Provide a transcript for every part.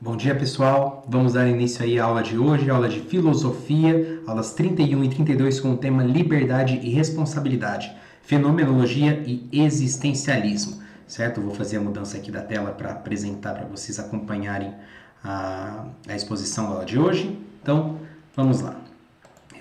Bom dia, pessoal. Vamos dar início aí à aula de hoje, aula de filosofia, aulas 31 e 32 com o tema liberdade e responsabilidade, fenomenologia e existencialismo, certo? Vou fazer a mudança aqui da tela para apresentar para vocês acompanharem a exposição da aula de hoje. Então, vamos lá.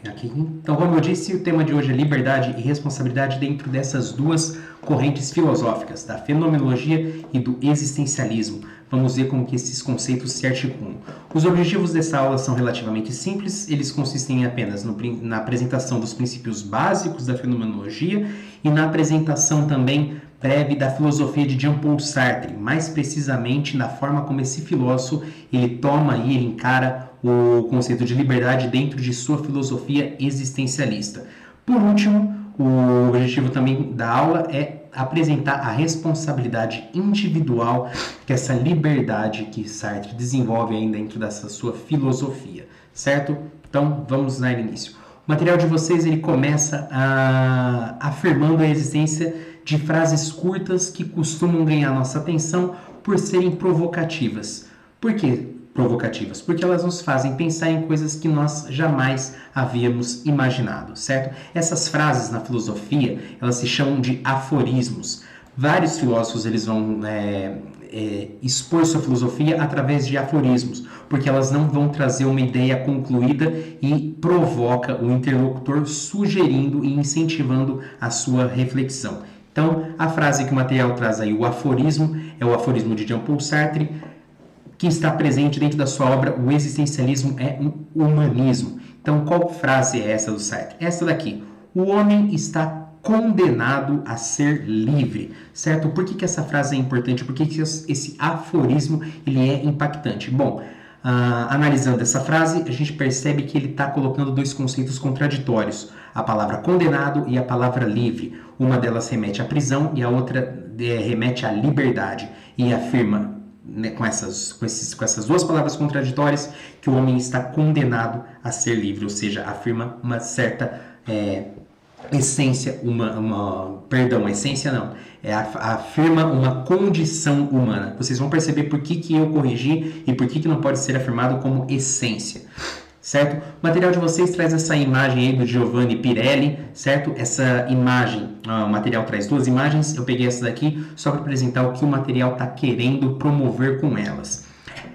Aqui. Então, como eu disse, o tema de hoje é liberdade e responsabilidade dentro dessas duas correntes filosóficas, da fenomenologia e do existencialismo. Vamos ver como que esses conceitos se articulam. Os objetivos dessa aula são relativamente simples, eles consistem apenas na apresentação dos princípios básicos da fenomenologia e na apresentação também breve da filosofia de Jean-Paul Sartre, mais precisamente na forma como esse filósofo ele toma e ele encara o conceito de liberdade dentro de sua filosofia existencialista. Por último, o objetivo também da aula é apresentar a responsabilidade individual que essa liberdade que Sartre desenvolve aí dentro dessa sua filosofia, certo? Então, vamos dar início. O material de vocês ele começa afirmando a existência de frases curtas que costumam ganhar nossa atenção por serem provocativas. Por quê provocativas? Porque elas nos fazem pensar em coisas que nós jamais havíamos imaginado, certo? Essas frases na filosofia, elas se chamam de aforismos. Vários filósofos eles vão expor sua filosofia através de aforismos, porque elas não vão trazer uma ideia concluída e provoca o interlocutor sugerindo e incentivando a sua reflexão. Então, a frase que o material traz aí, o aforismo, é o aforismo de Jean-Paul Sartre, que está presente dentro da sua obra O Existencialismo é um Humanismo. Então, qual frase é essa do Sartre? Essa daqui. O homem está condenado a ser livre, certo? Por que essa frase é importante? Por que esse aforismo ele é impactante? Bom, analisando essa frase, a gente percebe que ele está colocando dois conceitos contraditórios. A palavra condenado e a palavra livre. Uma delas remete à prisão e a outra remete à liberdade. E afirma, né, com essas duas palavras contraditórias, que o homem está condenado a ser livre. Ou seja, afirma uma certa essência, essência não. Afirma uma condição humana. Vocês vão perceber por que eu corrigi e por que não pode ser afirmado como essência. Certo? O material de vocês traz essa imagem aí do Giovanni Pirelli, certo? Essa imagem, o material traz duas imagens, eu peguei essa daqui só para apresentar o que o material está querendo promover com elas.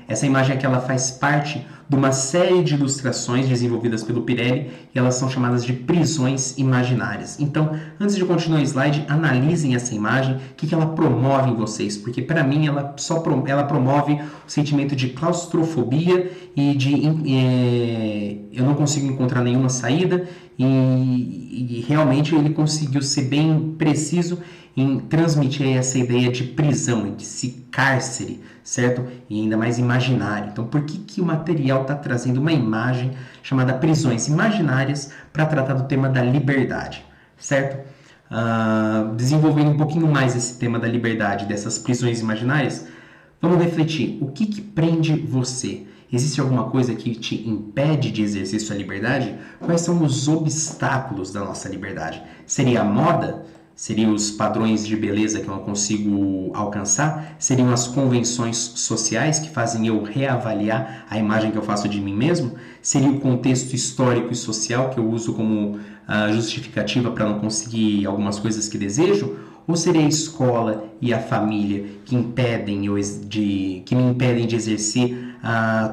Essa imagem aqui ela faz parte de uma série de ilustrações desenvolvidas pelo Pirelli e elas são chamadas de prisões imaginárias. Então, antes de continuar o slide, analisem essa imagem, o que ela promove em vocês, porque para mim ela promove o sentimento de claustrofobia e de eu não consigo encontrar nenhuma saída e realmente ele conseguiu ser bem preciso em transmitir essa ideia de prisão, de esse cárcere, certo? E ainda mais imaginário. Então, por que o material está trazendo uma imagem chamada prisões imaginárias para tratar do tema da liberdade, certo? Desenvolvendo um pouquinho mais esse tema da liberdade, dessas prisões imaginárias, vamos refletir. O que prende você? Existe alguma coisa que te impede de exercer sua liberdade? Quais são os obstáculos da nossa liberdade? Seria a moda? Seriam os padrões de beleza que eu não consigo alcançar? Seriam as convenções sociais que fazem eu reavaliar a imagem que eu faço de mim mesmo? Seria o contexto histórico e social que eu uso como justificativa para não conseguir algumas coisas que desejo? Ou seria a escola e a família que me impedem de exercer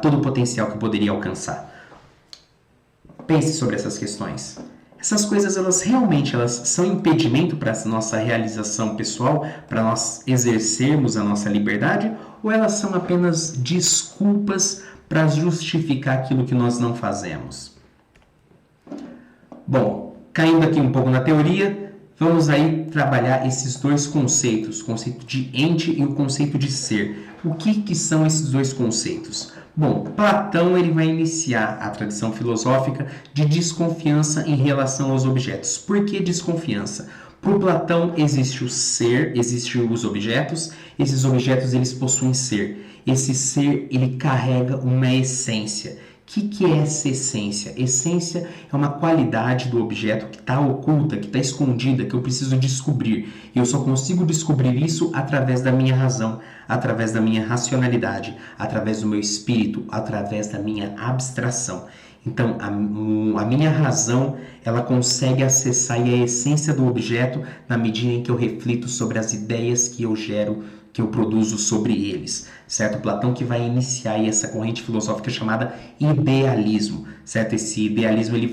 todo o potencial que eu poderia alcançar? Pense sobre essas questões. Essas coisas, elas são impedimento para a nossa realização pessoal, para nós exercermos a nossa liberdade, ou elas são apenas desculpas para justificar aquilo que nós não fazemos? Bom, caindo aqui um pouco na teoria, vamos aí trabalhar esses dois conceitos, o conceito de ente e o conceito de ser. O que são esses dois conceitos? Bom, Platão ele vai iniciar a tradição filosófica de desconfiança em relação aos objetos. Por que desconfiança? Para Platão existe o ser, existem os objetos, esses objetos eles possuem ser. Esse ser ele carrega uma essência. O que é essa essência? Essência é uma qualidade do objeto que está oculta, que está escondida, que eu preciso descobrir. E eu só consigo descobrir isso através da minha razão, através da minha racionalidade, através do meu espírito, através da minha abstração. Então, a minha razão, ela consegue acessar a essência do objeto na medida em que eu reflito sobre as ideias que eu gero, que eu produzo sobre eles, certo? Platão que vai iniciar aí essa corrente filosófica chamada idealismo, certo? Esse idealismo ele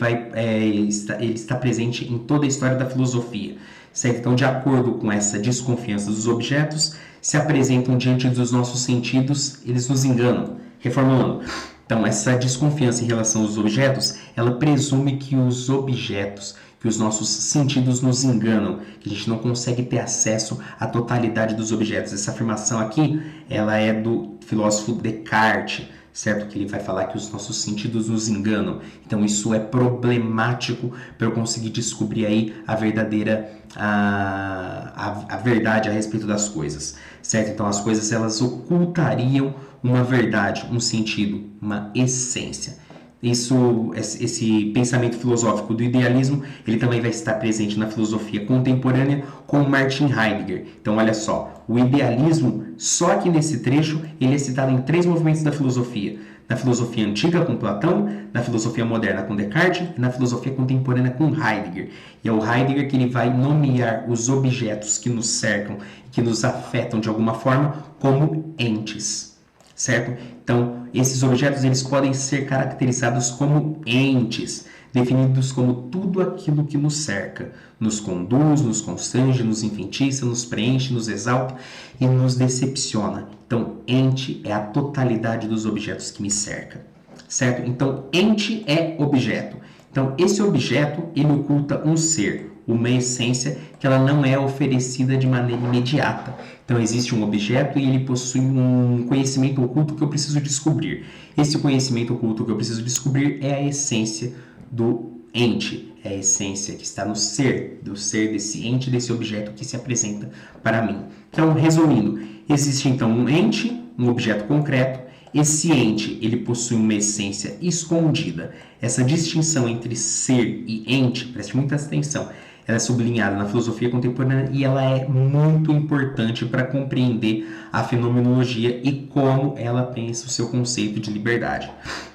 está presente em toda a história da filosofia, certo? Então, de acordo com essa desconfiança dos objetos, se apresentam diante dos nossos sentidos, eles nos enganam. Reformulando, então, essa desconfiança em relação aos objetos, ela presume que os objetos, que os nossos sentidos nos enganam, que a gente não consegue ter acesso à totalidade dos objetos. Essa afirmação aqui, ela é do filósofo Descartes, certo? Que ele vai falar que os nossos sentidos nos enganam. Então, isso é problemático para eu conseguir descobrir aí a verdadeira, a verdade a respeito das coisas, certo? Então, as coisas, elas ocultariam uma verdade, um sentido, uma essência. Esse pensamento filosófico do idealismo, ele também vai estar presente na filosofia contemporânea com Martin Heidegger. Então, olha só, o idealismo, só aqui nesse trecho, ele é citado em 3 movimentos da filosofia. Na filosofia antiga com Platão, na filosofia moderna com Descartes e na filosofia contemporânea com Heidegger. E é o Heidegger que ele vai nomear os objetos que nos cercam e que nos afetam de alguma forma como entes. Certo? Então, esses objetos eles podem ser caracterizados como entes, definidos como tudo aquilo que nos cerca, nos conduz, nos constrange, nos enfeitiça, nos preenche, nos exalta e nos decepciona. Então, ente é a totalidade dos objetos que me cerca, certo? Então, ente é objeto. Então, esse objeto, ele oculta um ser, uma essência que ela não é oferecida de maneira imediata. Então, existe um objeto e ele possui um conhecimento oculto que eu preciso descobrir. Esse conhecimento oculto que eu preciso descobrir é a essência do ente, é a essência que está no ser, do ser desse ente, desse objeto que se apresenta para mim. Então, resumindo, existe então um ente, um objeto concreto. Esse ente, ele possui uma essência escondida. Essa distinção entre ser e ente, preste muita atenção, ela é sublinhada na filosofia contemporânea e ela é muito importante para compreender a fenomenologia e como ela pensa o seu conceito de liberdade,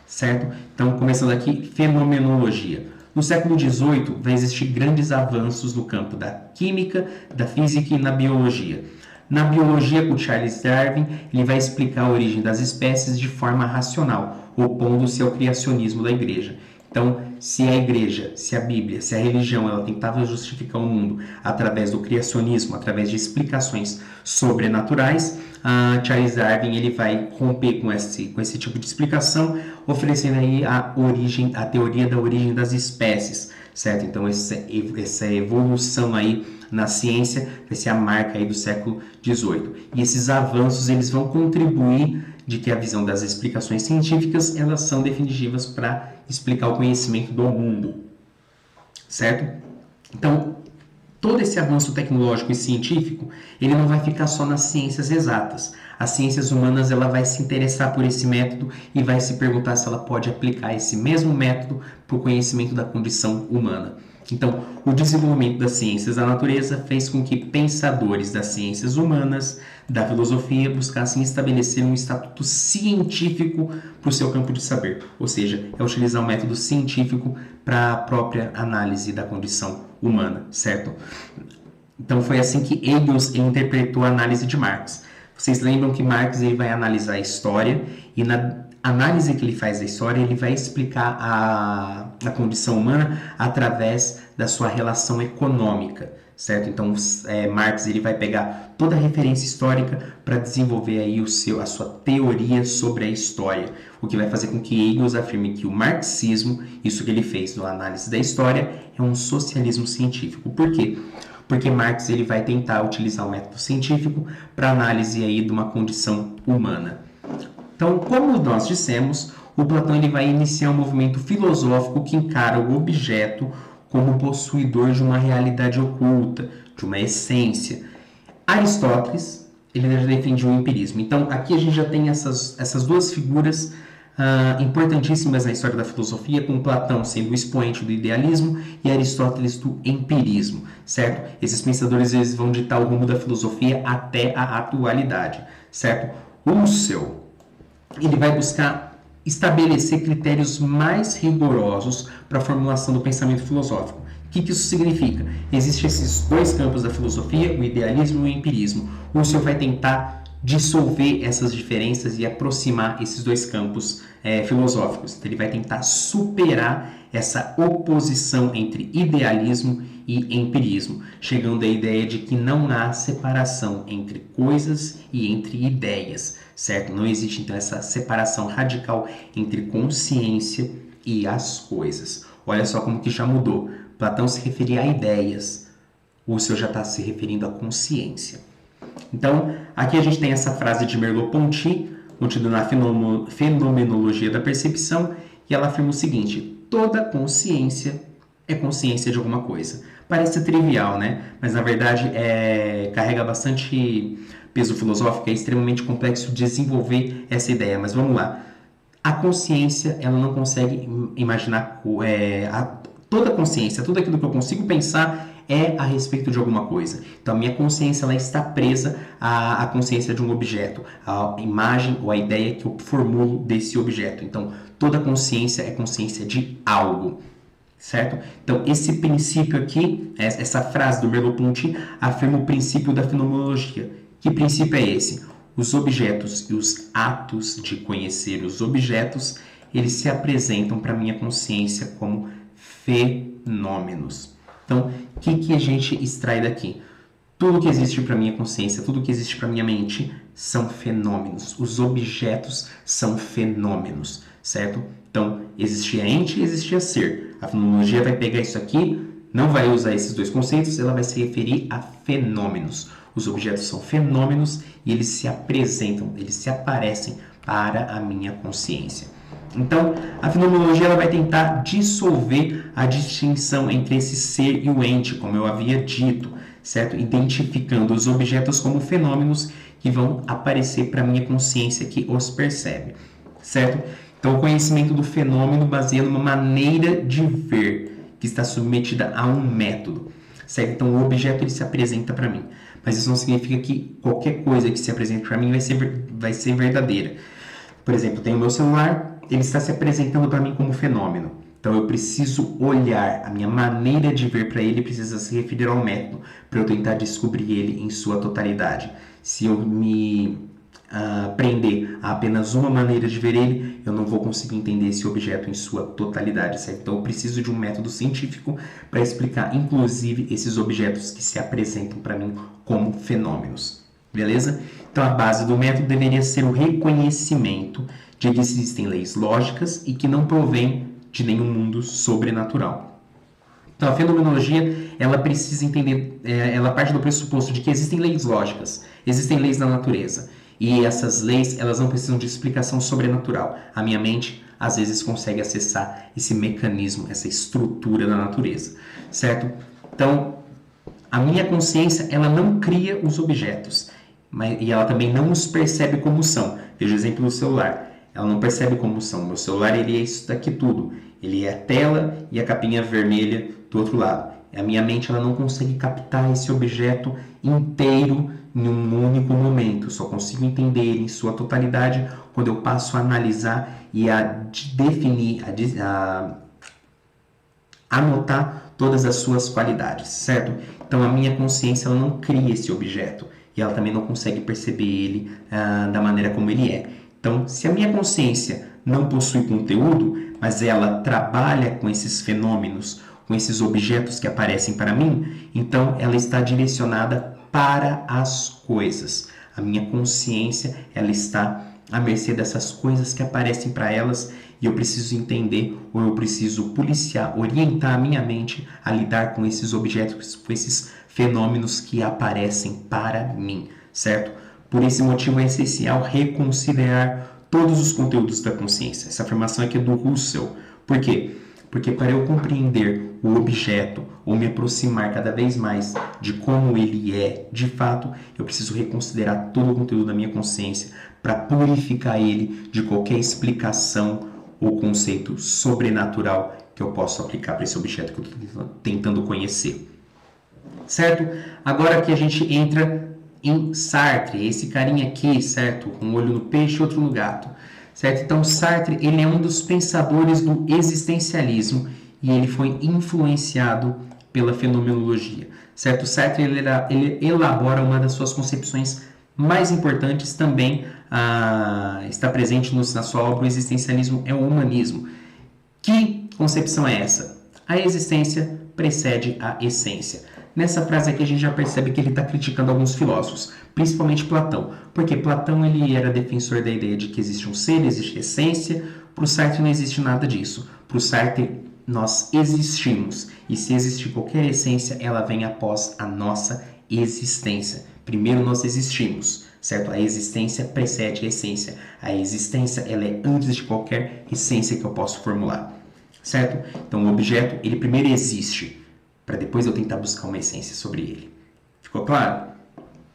certo? Então, começando aqui, fenomenologia. No século XVIII, vai existir grandes avanços no campo da química, da física e na biologia. Na biologia, com Charles Darwin, ele vai explicar a origem das espécies de forma racional, opondo-se ao criacionismo da igreja. Então, se a igreja, se a Bíblia, se a religião, ela tentava justificar o mundo através do criacionismo, através de explicações sobrenaturais, Charles Darwin ele vai romper com esse tipo de explicação, oferecendo aí a teoria da origem das espécies, certo? Então, essa evolução aí na ciência vai ser a marca aí do século XVIII. E esses avanços eles vão contribuir de que a visão das explicações científicas elas são definitivas para explicar o conhecimento do mundo, certo? Então, todo esse avanço tecnológico e científico, ele não vai ficar só nas ciências exatas. As ciências humanas, ela vai se interessar por esse método e vai se perguntar se ela pode aplicar esse mesmo método para o conhecimento da condição humana. Então, o desenvolvimento das ciências da natureza fez com que pensadores das ciências humanas, da filosofia, buscassem estabelecer um estatuto científico para o seu campo de saber, ou seja, é utilizar o método científico para a própria análise da condição humana, certo? Então, foi assim que Engels interpretou a análise de Marx. Vocês lembram que Marx ele vai analisar a história e na análise que ele faz da história, ele vai explicar a condição humana através da sua relação econômica, certo? Então, Marx ele vai pegar toda a referência histórica para desenvolver aí a sua teoria sobre a história, o que vai fazer com que Engels afirme que o marxismo, isso que ele fez na análise da história, é um socialismo científico. Por quê? Porque Marx ele vai tentar utilizar o método científico para análise aí de uma condição humana. Então, como nós dissemos, o Platão ele vai iniciar um movimento filosófico que encara o objeto como possuidor de uma realidade oculta, de uma essência. Aristóteles ele já defendia o empirismo. Então, aqui a gente já tem essas duas figuras importantíssimas na história da filosofia, com Platão sendo o expoente do idealismo e Aristóteles do empirismo, certo? Esses pensadores eles vão ditar o rumo da filosofia até a atualidade, certo? Husserl, ele vai buscar estabelecer critérios mais rigorosos para a formulação do pensamento filosófico. O que isso significa? Existem esses dois campos da filosofia, o idealismo e o empirismo. Husserl vai tentar dissolver essas diferenças e aproximar esses dois campos filosóficos. Então, ele vai tentar superar essa oposição entre idealismo e empirismo, chegando à ideia de que não há separação entre coisas e entre ideias, certo? Não existe, então, essa separação radical entre consciência e as coisas. Olha só como que já mudou. Platão se referia a ideias, Husserl já está se referindo à consciência. Então, aqui a gente tem essa frase de Merleau-Ponty, contida na Fenomenologia da Percepção, e ela afirma o seguinte: toda consciência é consciência de alguma coisa. Parece trivial, né? Mas na verdade carrega bastante peso filosófico, é extremamente complexo desenvolver essa ideia. Mas vamos lá. A consciência, ela não consegue imaginar toda consciência, tudo aquilo que eu consigo pensar é a respeito de alguma coisa. Então, a minha consciência ela está presa à consciência de um objeto, à imagem ou à ideia que eu formulo desse objeto. Então, toda consciência é consciência de algo, certo? Então, esse princípio aqui, essa frase do Merleau-Ponty, afirma o princípio da fenomenologia. Que princípio é esse? Os objetos e os atos de conhecer os objetos, eles se apresentam para a minha consciência como fenômenos. Então, o que a gente extrai daqui? Tudo que existe para minha consciência, tudo que existe para minha mente são fenômenos. Os objetos são fenômenos, certo? Então, existia ente e existia ser. A fenomenologia vai pegar isso aqui, não vai usar esses dois conceitos, ela vai se referir a fenômenos. Os objetos são fenômenos e eles se apresentam, eles se aparecem para a minha consciência. Então, a fenomenologia ela vai tentar dissolver a distinção entre esse ser e o ente, como eu havia dito, certo? Identificando os objetos como fenômenos que vão aparecer para a minha consciência que os percebe, certo? Então, o conhecimento do fenômeno baseia numa maneira de ver que está submetida a um método, certo? Então, o objeto ele se apresenta para mim, mas isso não significa que qualquer coisa que se apresente para mim vai ser verdadeira. Por exemplo, eu tenho o meu celular, ele está se apresentando para mim como fenômeno. Então, eu preciso olhar, a minha maneira de ver para ele precisa se referir ao método, para eu tentar descobrir ele em sua totalidade. Se eu me prender a apenas uma maneira de ver ele, eu não vou conseguir entender esse objeto em sua totalidade, certo? Então, eu preciso de um método científico para explicar, inclusive, esses objetos que se apresentam para mim como fenômenos. Beleza? Então, a base do método deveria ser o reconhecimento de que existem leis lógicas e que não provém de nenhum mundo sobrenatural. Então, a fenomenologia, ela precisa entender, ela parte do pressuposto de que existem leis lógicas, existem leis da natureza, e essas leis, elas não precisam de explicação sobrenatural. A minha mente, às vezes, consegue acessar esse mecanismo, essa estrutura da natureza, certo? Então, a minha consciência, ela não cria os objetos, e ela também não os percebe como são. Veja o exemplo do celular. Ela não percebe como são. Meu celular, ele é isso daqui tudo. Ele é a tela e a capinha vermelha do outro lado. A minha mente ela não consegue captar esse objeto inteiro em um único momento. Eu só consigo entender ele em sua totalidade quando eu passo a analisar e a definir, a anotar todas as suas qualidades, certo? Então, a minha consciência ela não cria esse objeto e ela também não consegue perceber ele da maneira como ele é. Então, se a minha consciência não possui conteúdo, mas ela trabalha com esses fenômenos, com esses objetos que aparecem para mim, então ela está direcionada para as coisas. A minha consciência, ela está à mercê dessas coisas que aparecem para elas e eu preciso entender ou eu preciso policiar, orientar a minha mente a lidar com esses objetos, com esses fenômenos que aparecem para mim, certo? Por esse motivo é essencial reconsiderar todos os conteúdos da consciência. Essa afirmação aqui é do Husserl. Por quê? Porque para eu compreender o objeto ou me aproximar cada vez mais de como ele é de fato, eu preciso reconsiderar todo o conteúdo da minha consciência para purificar ele de qualquer explicação ou conceito sobrenatural que eu possa aplicar para esse objeto que eu estou tentando conhecer. Certo? Agora que a gente entra em Sartre, esse carinha aqui, certo? Um olho no peixe e outro no gato. Certo? Então, Sartre, ele é um dos pensadores do existencialismo e ele foi influenciado pela fenomenologia. Certo? Sartre, ele elabora uma das suas concepções mais importantes também, está presente na sua obra, o existencialismo é o humanismo. Que concepção é essa? A existência precede a essência. Nessa frase aqui a gente já percebe que ele está criticando alguns filósofos, principalmente Platão, porque Platão ele era defensor da ideia de que existe um ser, existe essência. Para o Sartre não existe nada disso. Para o Sartre nós existimos, e se existir qualquer essência, ela vem após a nossa existência. Primeiro nós existimos, certo? A existência precede a essência. A existência ela é antes de qualquer essência que eu possa formular, certo? Então o objeto ele primeiro existe, para depois eu tentar buscar uma essência sobre ele. Ficou claro?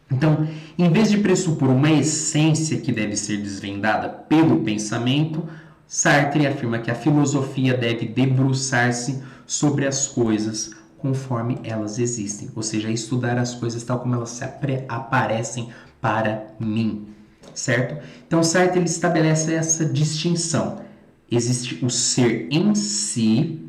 Então, em vez de pressupor uma essência que deve ser desvendada pelo pensamento, Sartre afirma que a filosofia deve debruçar-se sobre as coisas conforme elas existem, ou seja, estudar as coisas tal como elas aparecem para mim, certo? Então, Sartre ele estabelece essa distinção. Existe o ser em si,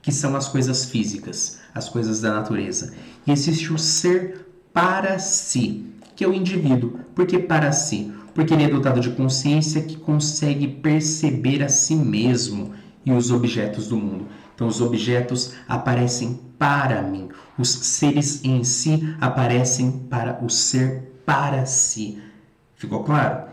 que são as coisas físicas, as coisas da natureza. E existe o ser para si, que é o indivíduo. Por que para si? Porque ele é dotado de consciência que consegue perceber a si mesmo e os objetos do mundo. Então, os objetos aparecem para mim. Os seres em si aparecem para o ser para si. Ficou claro?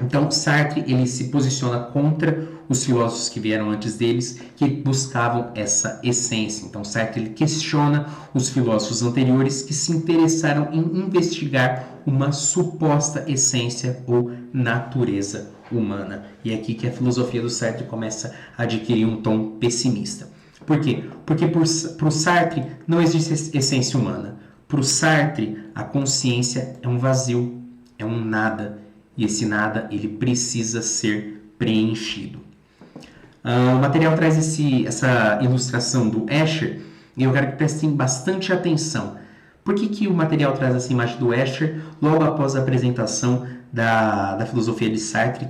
Então, Sartre ele se posiciona contra os filósofos que vieram antes deles, que buscavam essa essência. Então, Sartre ele questiona os filósofos anteriores que se interessaram em investigar uma suposta essência ou natureza humana. E é aqui que a filosofia do Sartre começa a adquirir um tom pessimista. Por quê? Porque para o Sartre não existe essência humana. Para o Sartre, a consciência é um vazio, é um nada. E esse nada ele precisa ser preenchido. O material traz essa ilustração do Escher e eu quero que prestem bastante atenção. Por que o material traz essa imagem do Escher logo após a apresentação da filosofia de Sartre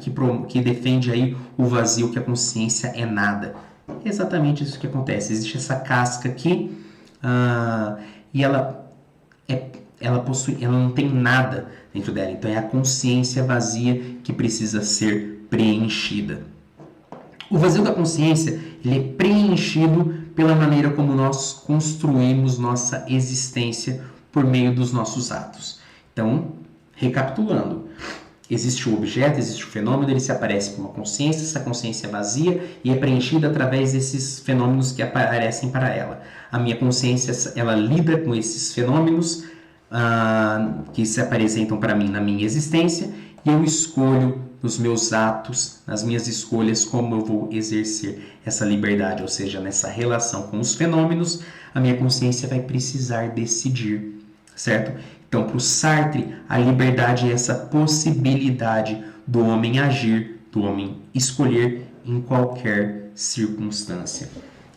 que defende aí o vazio, que a consciência é nada? É exatamente isso que acontece. Existe essa casca aqui e ela não tem nada dentro dela. Então é a consciência vazia que precisa ser preenchida. O vazio da consciência ele é preenchido pela maneira como nós construímos nossa existência por meio dos nossos atos. Então, recapitulando, existe o objeto, existe o fenômeno, ele se aparece com uma consciência, essa consciência é vazia e é preenchida através desses fenômenos que aparecem para ela. A minha consciência, ela lida com esses fenômenos que se apresentam para mim na minha existência e eu escolho nos meus atos, nas minhas escolhas, como eu vou exercer essa liberdade, ou seja, nessa relação com os fenômenos, a minha consciência vai precisar decidir, certo? Então, para o Sartre, a liberdade é essa possibilidade do homem agir, do homem escolher em qualquer circunstância.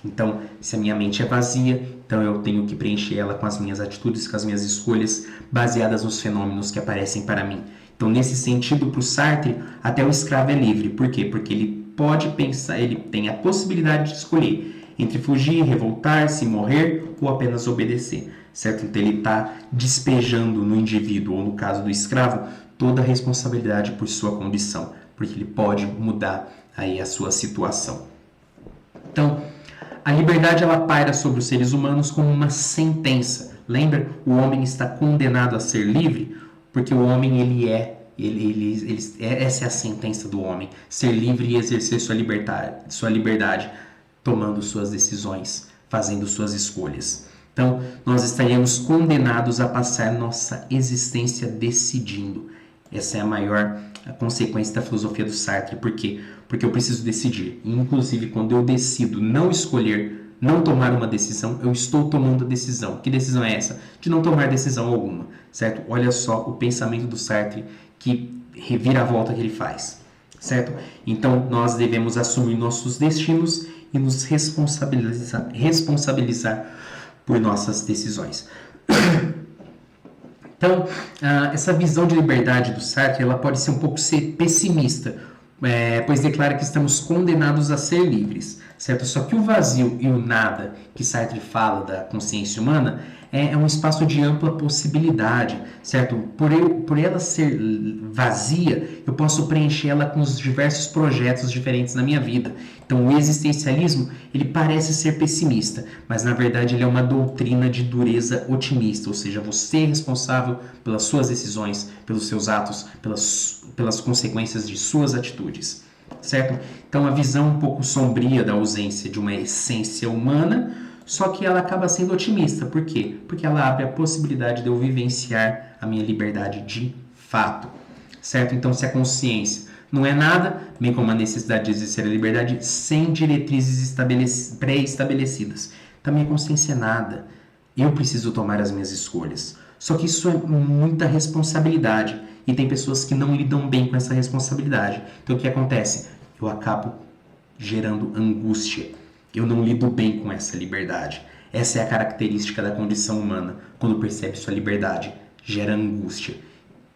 Então, se a minha mente é vazia, então eu tenho que preencher ela com as minhas atitudes, com as minhas escolhas, baseadas nos fenômenos que aparecem para mim. Então, nesse sentido, para o Sartre, até o escravo é livre. Por quê? Porque ele pode pensar, ele tem a possibilidade de escolher entre fugir, revoltar-se, morrer ou apenas obedecer, certo? Então, ele está despejando no indivíduo, ou no caso do escravo, toda a responsabilidade por sua condição, porque ele pode mudar aí a sua situação. Então, a liberdade ela paira sobre os seres humanos como uma sentença. Lembra? O homem está condenado a ser livre porque o homem essa é a sentença do homem, ser livre e exercer sua liberdade, tomando suas decisões, fazendo suas escolhas. Então, nós estaríamos condenados a passar nossa existência decidindo. Essa é a maior a consequência da filosofia do Sartre. Por quê? Porque eu preciso decidir. E, inclusive, quando eu decido não escolher, não tomar uma decisão, eu estou tomando a decisão. Que decisão é essa? De não tomar decisão alguma, certo? Olha só o pensamento do Sartre, que reviravolta que ele faz, certo? Então, nós devemos assumir nossos destinos e nos responsabilizar por nossas decisões. Então, essa visão de liberdade do Sartre, ela pode ser um pouco pessimista, pois declara que estamos condenados a ser livres, certo? Só que o vazio e o nada que Sartre fala da consciência humana é um espaço de ampla possibilidade, certo? Por ela ser vazia, eu posso preencher ela com os diversos projetos diferentes na minha vida. Então, o existencialismo, ele parece ser pessimista, mas na verdade ele é uma doutrina de dureza otimista, ou seja, você é responsável pelas suas decisões, pelos seus atos, pelas consequências de suas atitudes, certo? Então, a visão um pouco sombria da ausência de uma essência humana, só que ela acaba sendo otimista. Por quê? Porque ela abre a possibilidade de eu vivenciar a minha liberdade de fato, certo? Então, se a consciência não é nada, bem como a necessidade de exercer a liberdade sem diretrizes pré-estabelecidas, também a consciência é nada. Eu preciso tomar as minhas escolhas. Só que isso é muita responsabilidade e tem pessoas que não lidam bem com essa responsabilidade. Então, o que acontece? Eu acabo gerando angústia. Eu não lido bem com essa liberdade. Essa é a característica da condição humana. Quando percebe sua liberdade, gera angústia.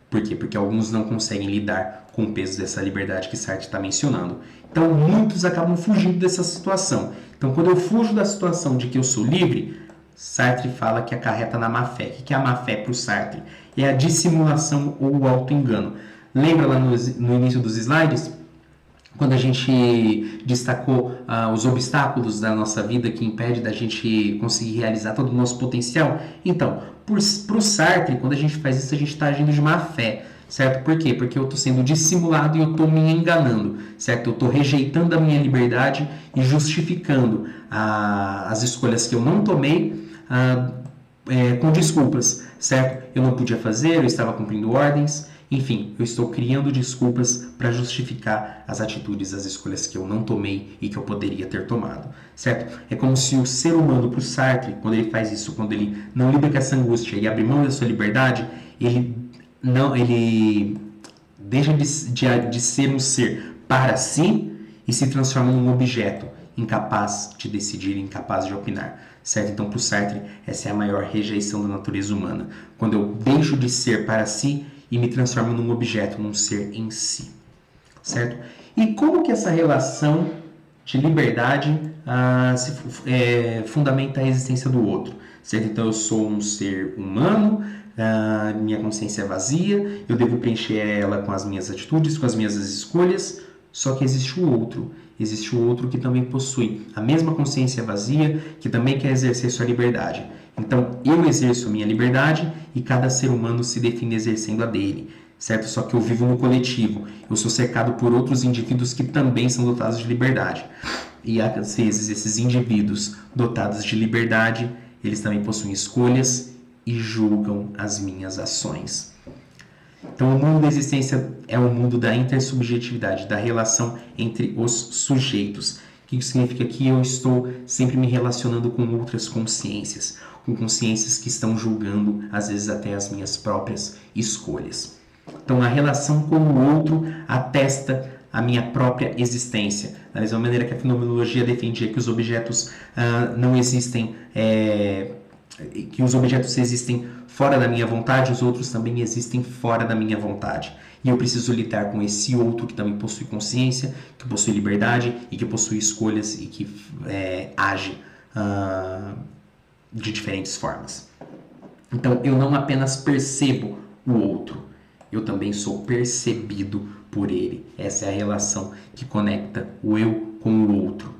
Por quê? Porque alguns não conseguem lidar com o peso dessa liberdade que Sartre está mencionando. Então, muitos acabam fugindo dessa situação. Então, quando eu fujo da situação de que eu sou livre, Sartre fala que acarreta na má-fé. O que é a má-fé para o Sartre? É a dissimulação ou o auto-engano. Lembra lá no início dos slides? Quando a gente destacou os obstáculos da nossa vida que impede da gente conseguir realizar todo o nosso potencial? Então, para o Sartre, quando a gente faz isso, a gente está agindo de má fé, certo? Por quê? Porque eu estou sendo dissimulado e eu estou me enganando, certo? Eu estou rejeitando a minha liberdade e justificando as escolhas que eu não tomei com desculpas, certo? Eu não podia fazer, eu estava cumprindo ordens. Enfim, eu estou criando desculpas para justificar as atitudes, as escolhas que eu não tomei e que eu poderia ter tomado, certo? É como se o ser humano, para o Sartre, quando ele faz isso, quando ele não lida com essa angústia e abre mão da sua liberdade, ele deixa de ser um ser para si e se transforma num objeto incapaz de decidir, incapaz de opinar, certo? Então, para o Sartre, essa é a maior rejeição da natureza humana. Quando eu deixo de ser para si e me transformo num objeto, num ser em si, certo? E como que essa relação de liberdade fundamenta a existência do outro, certo? Então, eu sou um ser humano, minha consciência é vazia, eu devo preencher ela com as minhas atitudes, com as minhas escolhas, só que existe o outro que também possui a mesma consciência vazia, que também quer exercer sua liberdade. Então, eu exerço a minha liberdade e cada ser humano se define exercendo a dele, certo? Só que eu vivo no coletivo. Eu sou cercado por outros indivíduos que também são dotados de liberdade. E às vezes esses indivíduos dotados de liberdade, eles também possuem escolhas e julgam as minhas ações. Então, o mundo da existência é o mundo da intersubjetividade, da relação entre os sujeitos. O que isso significa? Que eu estou sempre me relacionando com outras consciências, com consciências que estão julgando, às vezes até as minhas próprias escolhas. Então, a relação com o outro atesta a minha própria existência. Da mesma maneira que a fenomenologia defendia que os objetos não existem, que os objetos existem fora da minha vontade, os outros também existem fora da minha vontade. E eu preciso lidar com esse outro que também possui consciência, que possui liberdade e que possui escolhas e que age de diferentes formas. Então, eu não apenas percebo o outro, eu também sou percebido por ele. Essa é a relação que conecta o eu com o outro.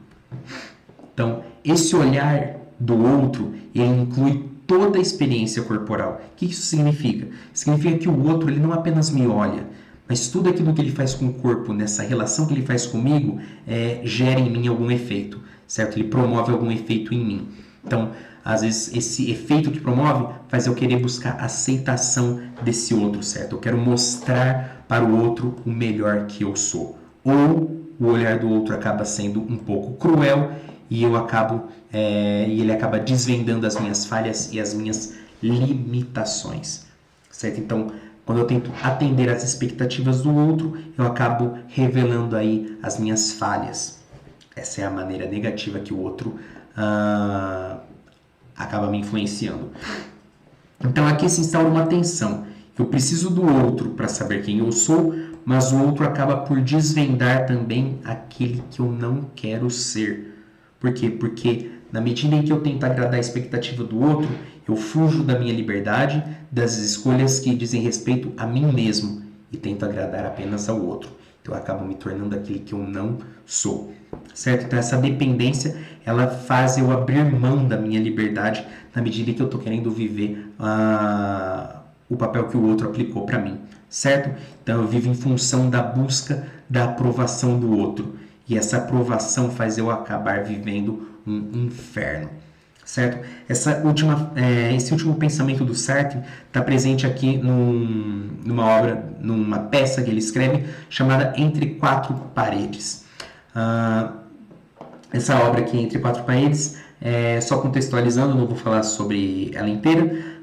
Então, esse olhar do outro, ele inclui toda a experiência corporal. O que isso significa? Significa que o outro, ele não apenas me olha, mas tudo aquilo que ele faz com o corpo, nessa relação que ele faz comigo, gera em mim algum efeito, certo? Ele promove algum efeito em mim. Então, às vezes esse efeito que promove faz eu querer buscar aceitação desse outro, certo? Eu quero mostrar para o outro o melhor que eu sou. Ou o olhar do outro acaba sendo um pouco cruel e e ele acaba desvendando as minhas falhas e as minhas limitações, certo? Então, quando eu tento atender às expectativas do outro, eu acabo revelando aí as minhas falhas. Essa é a maneira negativa que o outro acaba me influenciando. Então aqui se instaura uma tensão. Eu preciso do outro para saber quem eu sou, mas o outro acaba por desvendar também aquele que eu não quero ser. Por quê? Porque na medida em que eu tento agradar a expectativa do outro, eu fujo da minha liberdade, das escolhas que dizem respeito a mim mesmo e tento agradar apenas ao outro. Então eu acabo me tornando aquele que eu não sou, certo? Então essa dependência, ela faz eu abrir mão da minha liberdade na medida em que eu estou querendo viver o papel que o outro aplicou para mim, certo? Então eu vivo em função da busca da aprovação do outro. E essa aprovação faz eu acabar vivendo um inferno, certo? Esse último pensamento do Sartre está presente aqui numa obra, numa peça que ele escreve, chamada Entre Quatro Paredes. Essa obra aqui, Entre Quatro Paredes, só contextualizando, não vou falar sobre ela inteira,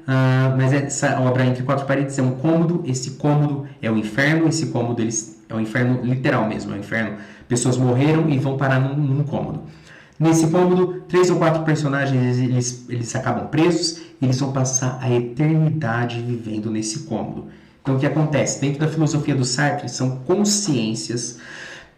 mas essa obra Entre Quatro Paredes é um cômodo, esse cômodo é o inferno, esse cômodo é o inferno literal mesmo, é o inferno. Pessoas morreram e vão parar num cômodo. Nesse cômodo, 3 ou 4 personagens eles acabam presos e eles vão passar a eternidade vivendo nesse cômodo. Então o que acontece? Dentro da filosofia do Sartre, são consciências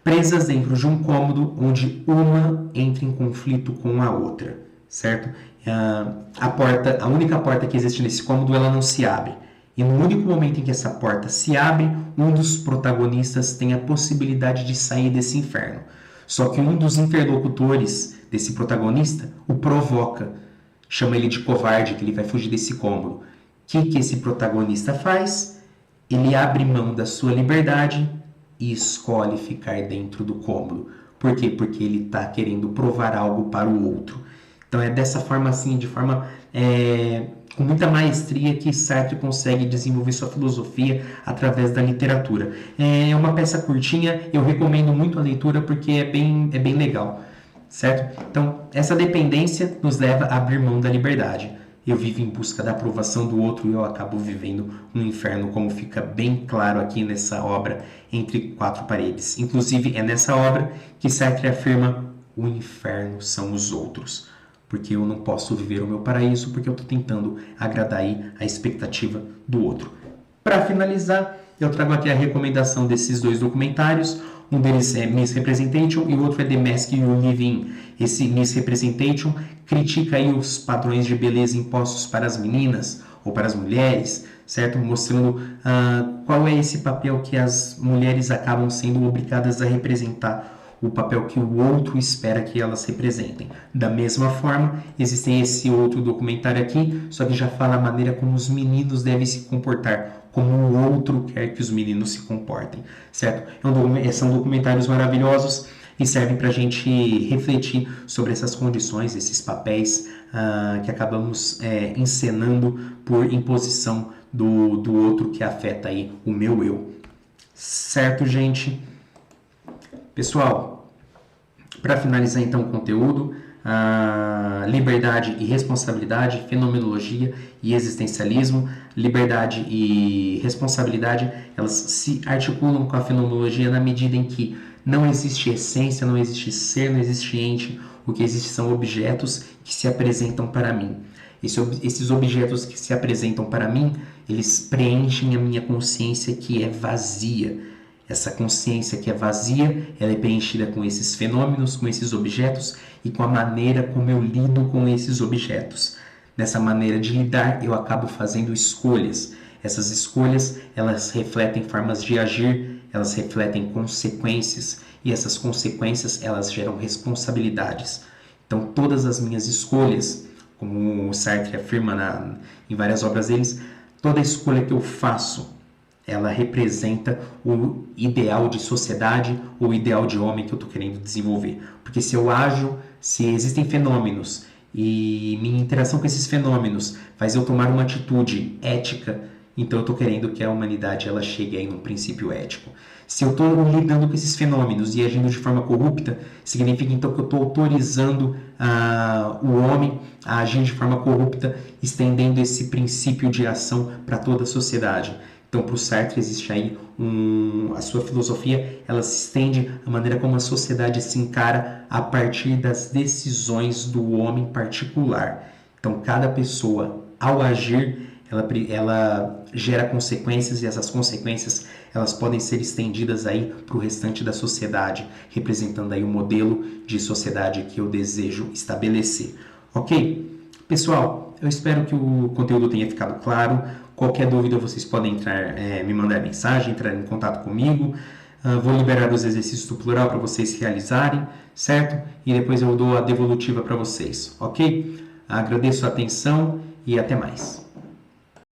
presas dentro de um cômodo onde uma entra em conflito com a outra, certo? A única porta que existe nesse cômodo, ela não se abre. E no único momento em que essa porta se abre, um dos protagonistas tem a possibilidade de sair desse inferno. Só que um dos interlocutores desse protagonista o provoca, chama ele de covarde, que ele vai fugir desse cômodo. O que esse protagonista faz? Ele abre mão da sua liberdade e escolhe ficar dentro do cômodo. Por quê? Porque ele está querendo provar algo para o outro. Então é dessa forma assim, com muita maestria, que Sartre consegue desenvolver sua filosofia através da literatura. É uma peça curtinha, eu recomendo muito a leitura porque é bem legal, certo? Então, essa dependência nos leva a abrir mão da liberdade. Eu vivo em busca da aprovação do outro e eu acabo vivendo um inferno, como fica bem claro aqui nessa obra Entre Quatro Paredes. Inclusive, é nessa obra que Sartre afirma: o inferno são os outros. Porque eu não posso viver o meu paraíso, porque eu estou tentando agradar aí a expectativa do outro. Para finalizar, eu trago aqui a recomendação desses 2 documentários. Um deles é Misrepresentation e o outro é The Mask You Live In. Esse Misrepresentation critica aí os padrões de beleza impostos para as meninas ou para as mulheres, certo? Mostrando qual é esse papel que as mulheres acabam sendo obrigadas a representar, o papel que o outro espera que elas representem. Da mesma forma, existe esse outro documentário aqui, só que já fala a maneira como os meninos devem se comportar, como o outro quer que os meninos se comportem, certo? São documentários maravilhosos e servem para a gente refletir sobre essas condições, esses papéis que acabamos encenando por imposição do outro, que afeta aí o meu eu. Certo, gente? Pessoal, para finalizar então o conteúdo, liberdade e responsabilidade, fenomenologia e existencialismo. Liberdade e responsabilidade, elas se articulam com a fenomenologia na medida em que não existe essência, não existe ser, não existe ente. O que existe são objetos que se apresentam para mim. Esses objetos que se apresentam para mim, eles preenchem a minha consciência, que é vazia. Essa consciência que é vazia, ela é preenchida com esses fenômenos, com esses objetos e com a maneira como eu lido com esses objetos. Nessa maneira de lidar, eu acabo fazendo escolhas. Essas escolhas, elas refletem formas de agir, elas refletem consequências e essas consequências, elas geram responsabilidades. Então, todas as minhas escolhas, como o Sartre afirma em várias obras deles, toda escolha que eu faço, ela representa o ideal de sociedade ou o ideal de homem que eu estou querendo desenvolver. Porque se eu ajo, se existem fenômenos e minha interação com esses fenômenos faz eu tomar uma atitude ética, então eu estou querendo que a humanidade ela chegue aí num princípio ético. Se eu estou lidando com esses fenômenos e agindo de forma corrupta, significa então que eu estou autorizando o homem a agir de forma corrupta, estendendo esse princípio de ação para toda a sociedade. Então, para o Sartre existe aí a sua filosofia, ela se estende à maneira como a sociedade se encara a partir das decisões do homem particular. Então, cada pessoa, ao agir, ela gera consequências, e essas consequências elas podem ser estendidas aí para o restante da sociedade, representando aí o modelo de sociedade que eu desejo estabelecer. Ok? Pessoal, eu espero que o conteúdo tenha ficado claro. Qualquer dúvida vocês podem me mandar mensagem, entrar em contato comigo. Vou liberar os exercícios do plural para vocês realizarem, certo? E depois eu dou a devolutiva para vocês, ok? Agradeço a atenção e até mais.